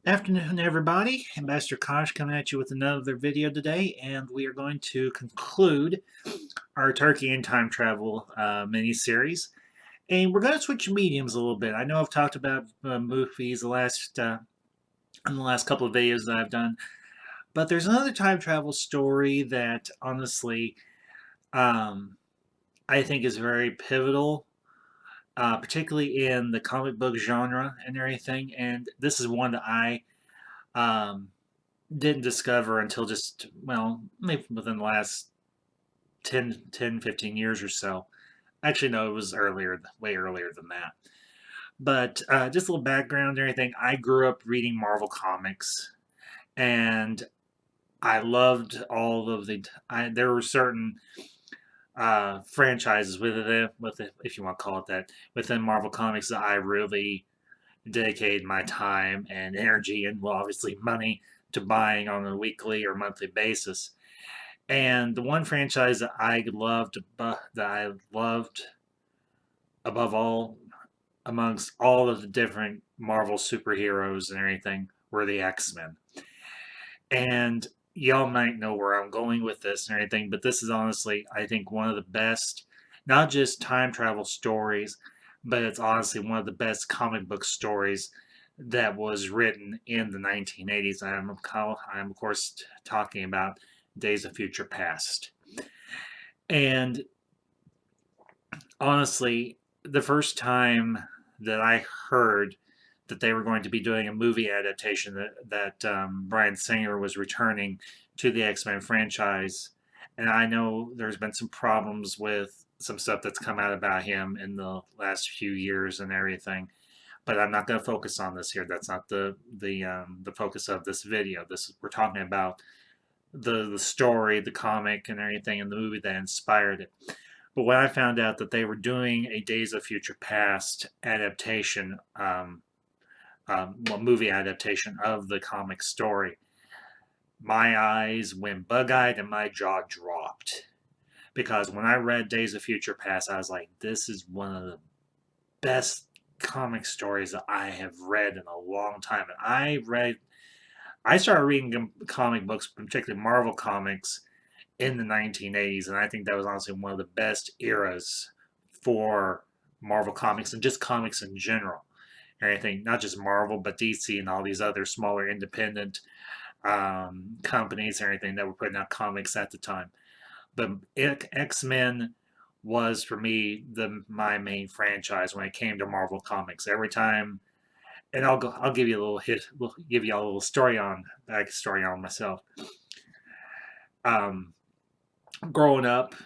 Afternoon, everybody. Ambassador Kosh coming at you with another video today, and we are going to conclude our Turkey and time travel mini-series. And we're going to switch mediums a little bit. I know I've talked about movies in the last couple of videos that I've done, but there's another time travel story that honestly um, I think is very pivotal, particularly in the comic book genre and everything. And this is one that I um, didn't discover until just, well, maybe within the last 15 years or so. Actually, no, it was earlier, way earlier than that. But just a little background and everything. I grew up reading Marvel comics, and I loved all of there were certain franchises if you want to call it that, within Marvel Comics that I really dedicated my time and energy and, well, obviously money to buying on a weekly or monthly basis. And the one franchise that I loved above all, amongst all of the different Marvel superheroes and everything, were the X-Men. And y'all might know where I'm going with this and everything, but this is honestly, I think, one of the best, not just time travel stories, but it's honestly one of the best comic book stories that was written in the 1980s. I'm of course talking about Days of Future Past. And honestly, the first time that I heard that they were going to be doing a movie adaptation, that Bryan Singer was returning to the X-Men franchise, and I know there's been some problems with some stuff that's come out about him in the last few years and everything. But I'm not going to focus on this here. That's not the focus of this video. We're talking about the story, the comic, and everything, and the movie that inspired it. But when I found out that they were doing a Days of Future Past adaptation, well, movie adaptation of the comic story, my eyes went bug-eyed and my jaw dropped. Because when I read Days of Future Past, I was like, this is one of the best comic stories that I have read in a long time. And I started reading comic books, particularly Marvel comics, in the 1980s, and I think that was honestly one of the best eras for Marvel comics and just comics in general. And I think not just Marvel, but DC and all these other smaller independent companies and everything that were putting out comics at the time. But X Men was for me my main franchise when it came to Marvel comics. Every time, and I'll give you a little give you a little story on myself. Um, Growing up,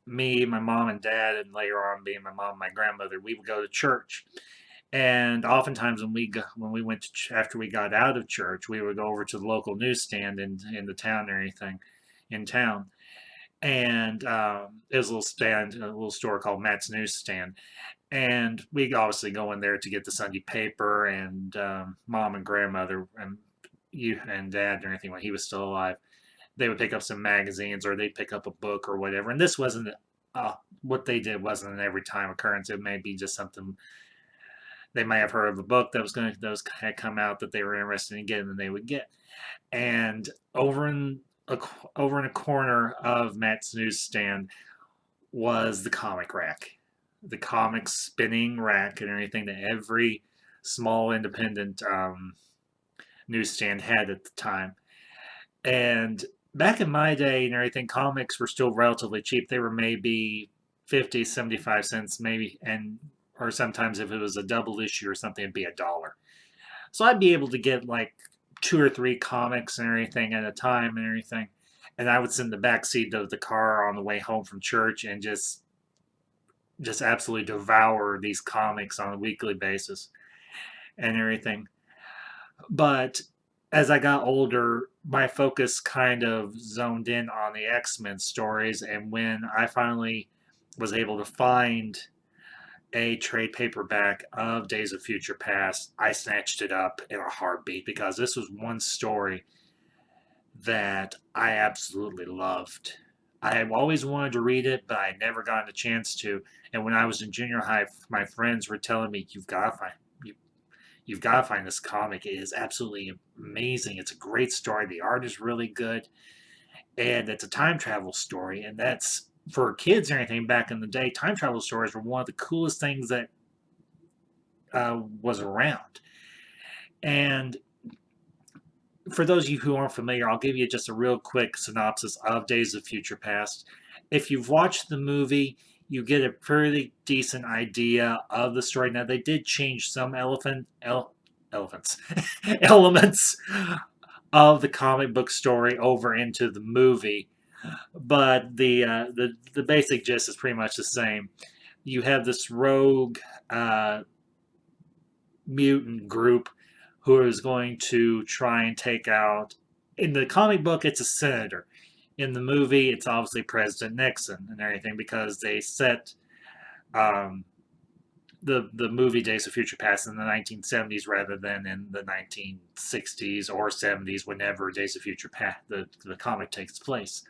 me, my mom and dad, and later on being my mom and my grandmother, we would go to church. And oftentimes when we went to after we got out of church, we would go over to the local newsstand in the town or anything in town. And it was a little store called Matt's Newsstand. And we obviously go in there to get the Sunday paper, and mom and grandmother and you and dad and everything when he was still alive, they would pick up some magazines or they'd pick up a book or whatever. And this wasn't what they did wasn't an every time occurrence. It may be just something they may have heard of a book that was had come out that they were interested in getting, and they would get. And a, over in a corner of Matt's newsstand was the comic rack, the comic spinning rack, and everything that every small independent newsstand had at the time. And back in my day and everything, comics were still relatively cheap. They were maybe 50, 75 cents, maybe, and or sometimes if it was a double issue or something, it'd be $1. So I'd be able to get like two or three comics and everything at a time and everything. And I would sit in the back seat of the car on the way home from church and just absolutely devour these comics on a weekly basis and everything. But as I got older, my focus kind of zoned in on the X-Men stories, and when I finally was able to find a trade paperback of Days of Future Past, I snatched it up in a heartbeat because this was one story that I absolutely loved. I have always wanted to read it, but I never gotten a chance to. And when I was in junior high, my friends were telling me, you've got to find this comic. It is absolutely amazing. It's a great story. The art is really good, and it's a time travel story. And that's for kids or anything back in the day. Time travel stories were one of the coolest things that was around. And for those of you who aren't familiar, I'll give you just a real quick synopsis of Days of Future Past. If you've watched the movie, you get a pretty decent idea of the story. Now, they did change some elephants elements of the comic book story over into the movie, but the basic gist is pretty much the same. You have this rogue uh, mutant group who is going to try and take out. In the comic book, it's a senator. In the movie, it's obviously President Nixon and everything because they set um, the movie Days of Future Past in the 1970s rather than in the 1960s or 70s, whenever Days of Future Past the comic takes place.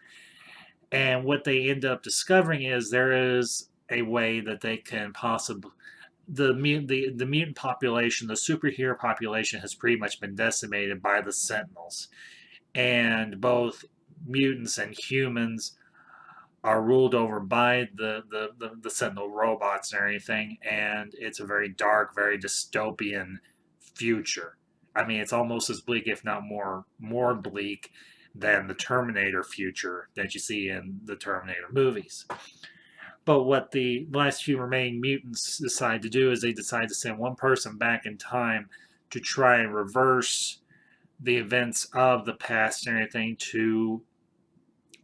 And what they end up discovering is there is a way that they can possibly the mutant population, the superhero population, has pretty much been decimated by the Sentinels, and both mutants and humans are ruled over by the Sentinel robots and everything, and it's a very dark, very dystopian future. I mean, it's almost as bleak, if not more bleak, than the Terminator future that you see in the Terminator movies. But what the last few remaining mutants decide to do is they decide to send one person back in time to try and reverse the events of the past and everything to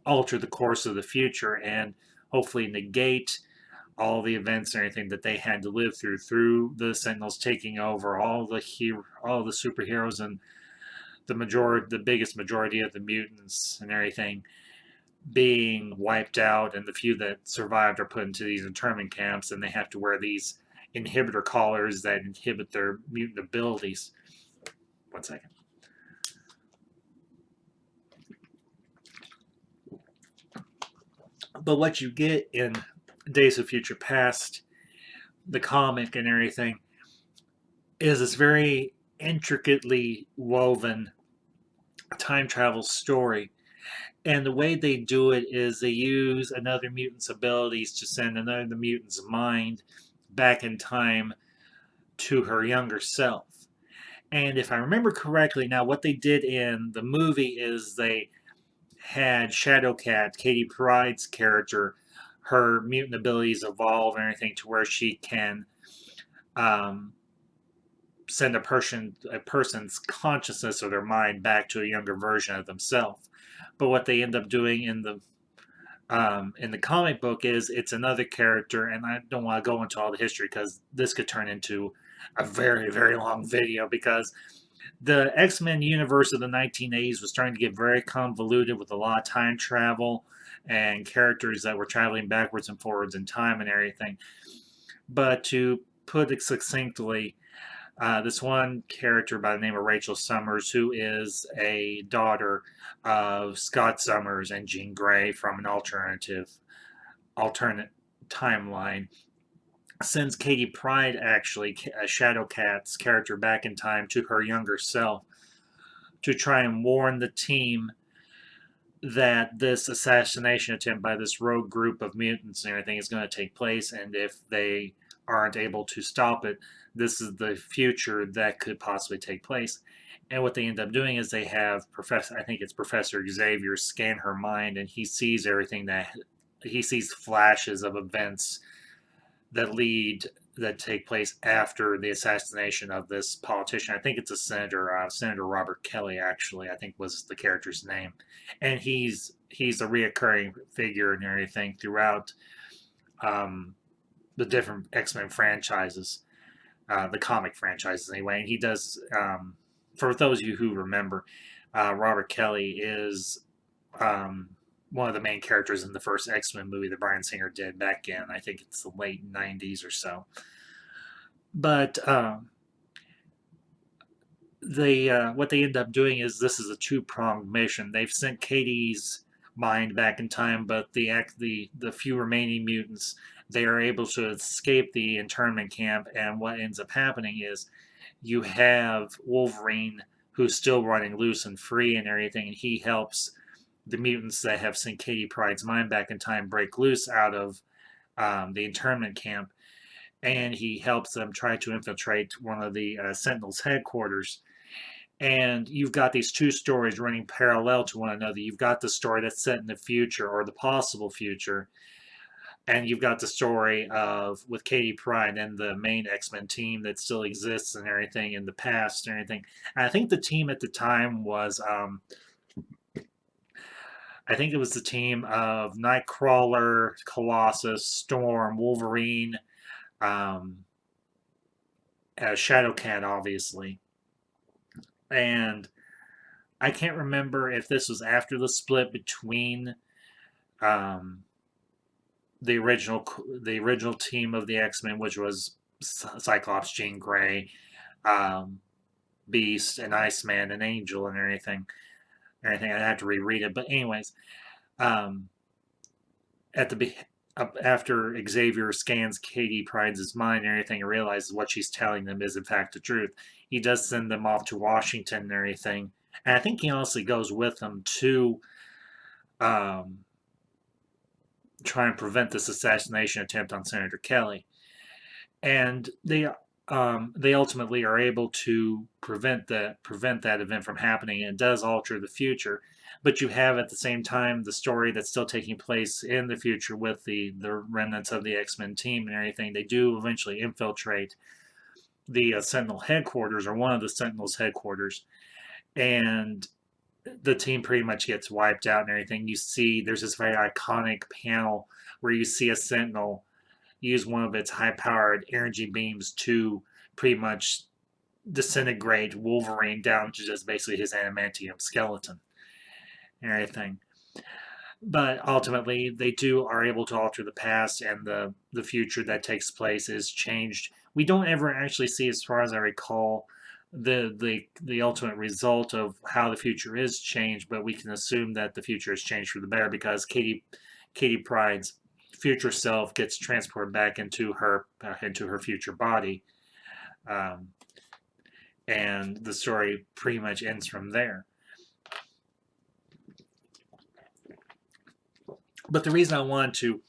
alter the course of the future and hopefully negate all the events and everything that they had to live through the Sentinels taking over all the superheroes and the biggest majority of the mutants and everything being wiped out, and the few that survived are put into these internment camps, and they have to wear these inhibitor collars that inhibit their mutant abilities. One second. But what you get in Days of Future Past, the comic and everything, is this very intricately woven time travel story. And the way they do it is they use another mutant's abilities to send another mutant's mind back in time to her younger self. And if I remember correctly, now what they did in the movie is they had Shadowcat, Katie Pryde's character, her mutant abilities evolve and everything to where she can um, send a person's consciousness or their mind back to a younger version of themselves. But what they end up doing in the comic book is it's another character, and I don't want to go into all the history because this could turn into a very, very long video because the X-Men universe of the 1980s was starting to get very convoluted with a lot of time travel and characters that were traveling backwards and forwards in time and everything. But to put it succinctly, this one character by the name of Rachel Summers, who is a daughter of Scott Summers and Jean Grey from an alternate timeline, sends Katie Pryde, actually, Shadowcat's character, back in time to her younger self to try and warn the team that this assassination attempt by this rogue group of mutants and everything is going to take place, and if they aren't able to stop it, this is the future that could possibly take place. And what they end up doing is they have I think it's Professor Xavier, scan her mind, and he sees everything he sees flashes of events that take place after the assassination of this politician. I think it's a senator, Senator Robert Kelly. Actually, I think was the character's name, and he's a reoccurring figure and everything throughout the different X-Men franchises, the comic franchises anyway. And he does, for those of you who remember, Robert Kelly is one of the main characters in the first X-Men movie that Bryan Singer did back in, I think it's the late 90s or so. But what they end up doing is this is a two-pronged mission. They've sent Katie's mind back in time, but the few remaining mutants, they are able to escape the internment camp, and what ends up happening is you have Wolverine who's still running loose and free and everything, and he helps the mutants that have sent Katie Pryde's mind back in time break loose out of the internment camp, and he helps them try to infiltrate one of the Sentinels' headquarters. And you've got these two stories running parallel to one another. You've got the story that's set in the future or the possible future, and you've got the story of with Katie Pryde and the main X-Men team that still exists and everything in the past and everything. And I think the team at the time was I think it was the team of Nightcrawler, Colossus, Storm, Wolverine, um, Shadowcat, obviously. And I can't remember if this was after the split between um, the original team of the X Men, which was Cyclops, Jean Grey, um, Beast, and Iceman, and Angel, and everything. Everything. I have to reread it, but anyways, um, at the after Xavier scans Katie Pryde's mind and everything and realizes what she's telling them is in fact the truth, he does send them off to Washington and everything. And I think he honestly goes with them to um, try and prevent this assassination attempt on Senator Kelly. And they ultimately are able to prevent that event from happening, and it does alter the future. But you have at the same time the story that's still taking place in the future with the remnants of the X-Men team and everything. They do eventually infiltrate the Sentinel headquarters, or one of the Sentinels headquarters, and the team pretty much gets wiped out and everything. You see there's this very iconic panel where you see a Sentinel use one of its high-powered energy beams to pretty much disintegrate Wolverine down to just basically his adamantium skeleton and everything. But ultimately, they are able to alter the past, and the future that takes place is changed. We don't ever actually see, as far as I recall, the ultimate result of how the future is changed, but we can assume that the future has changed for the better because Katie Pryde's future self gets transported back into her future body, um, and the story pretty much ends from there. But the reason I wanted to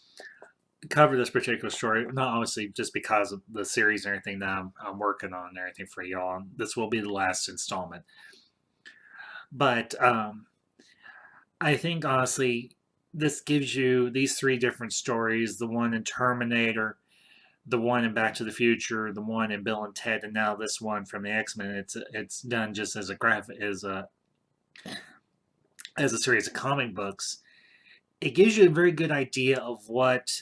cover this particular story, not obviously just because of the series and everything that I'm working on and everything for y'all. This will be the last installment. But I think honestly, this gives you these three different stories: the one in Terminator, the one in Back to the Future, the one in Bill and Ted, and now this one from the X-Men. It's done just as a graphic as a series of comic books. It gives you a very good idea of what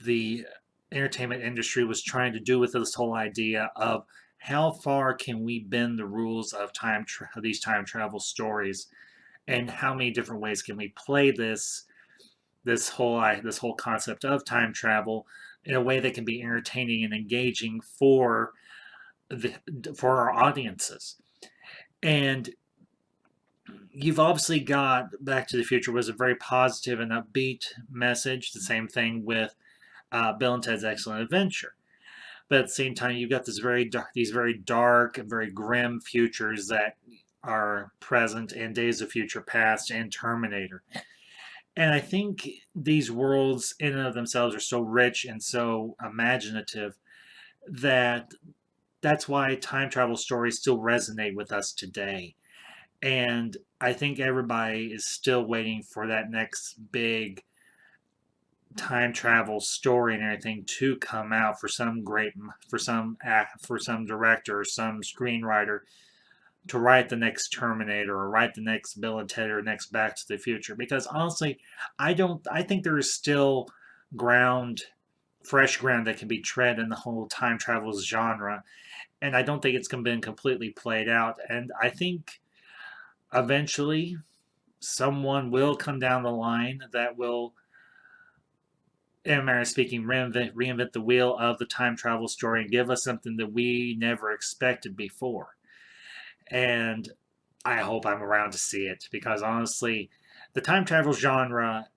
the entertainment industry was trying to do with this whole idea of how far can we bend the rules of these time travel stories, and how many different ways can we play this whole concept of time travel in a way that can be entertaining and engaging the for our audiences. And you've obviously got Back to the Future was a very positive and upbeat message. The same thing with Bill and Ted's Excellent Adventure. But at the same time, you've got these very dark and very grim futures that are present in Days of Future Past and Terminator. And I think these worlds, in and of themselves, are so rich and so imaginative that that's why time travel stories still resonate with us today. And I think everybody is still waiting for that next big time travel story and everything to come out for some for some director or some screenwriter to write the next Terminator or write the next Bill and Ted or next Back to the Future. Because honestly, I think there is still ground fresh ground that can be tread in the whole time travel genre, and I don't think it's been completely played out. And I think eventually someone will come down the line that will, in a manner of speaking, reinvent the wheel of the time travel story and give us something that we never expected before. And I hope I'm around to see it because honestly, the time travel genre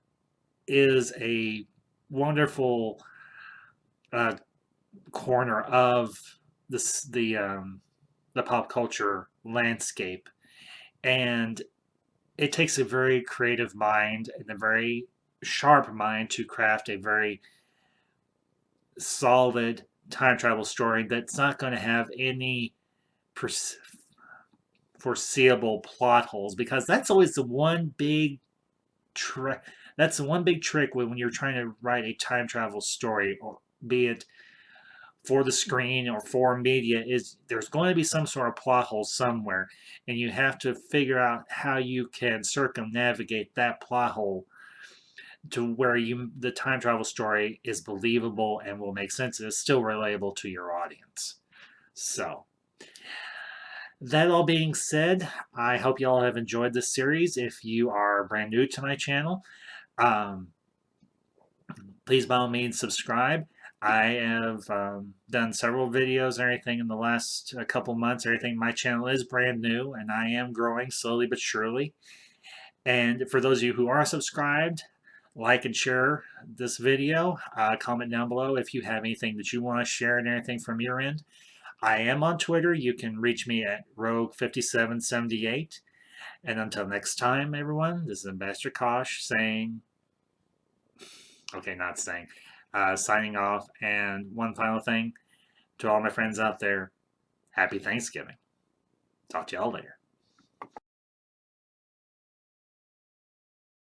is a wonderful uh, corner of the the pop culture landscape. And it takes a very creative mind and a very sharp mind to craft a very solid time travel story that's not going to have any foreseeable plot holes, because that's always the one big trick. That's the one big trick when you're trying to write a time travel story, or be it for the screen or for media, is there's going to be some sort of plot hole somewhere, and you have to figure out how you can circumnavigate that plot hole to where the time travel story is believable and will make sense and is still relatable to your audience. So, that all being said, I hope you all have enjoyed this series. If you are brand new to my channel, um, please by all means subscribe. I have done several videos and everything in the last couple months. Everything, my channel is brand new and I am growing slowly but surely. And for those of you who are subscribed, like and share this video. Comment down below if you have anything that you want to share and anything from your end. I am on Twitter. You can reach me at Rogue5778. And until next time, everyone, this is Ambassador Kosh saying, okay, not saying, signing off. And one final thing to all my friends out there, happy Thanksgiving. Talk to y'all later.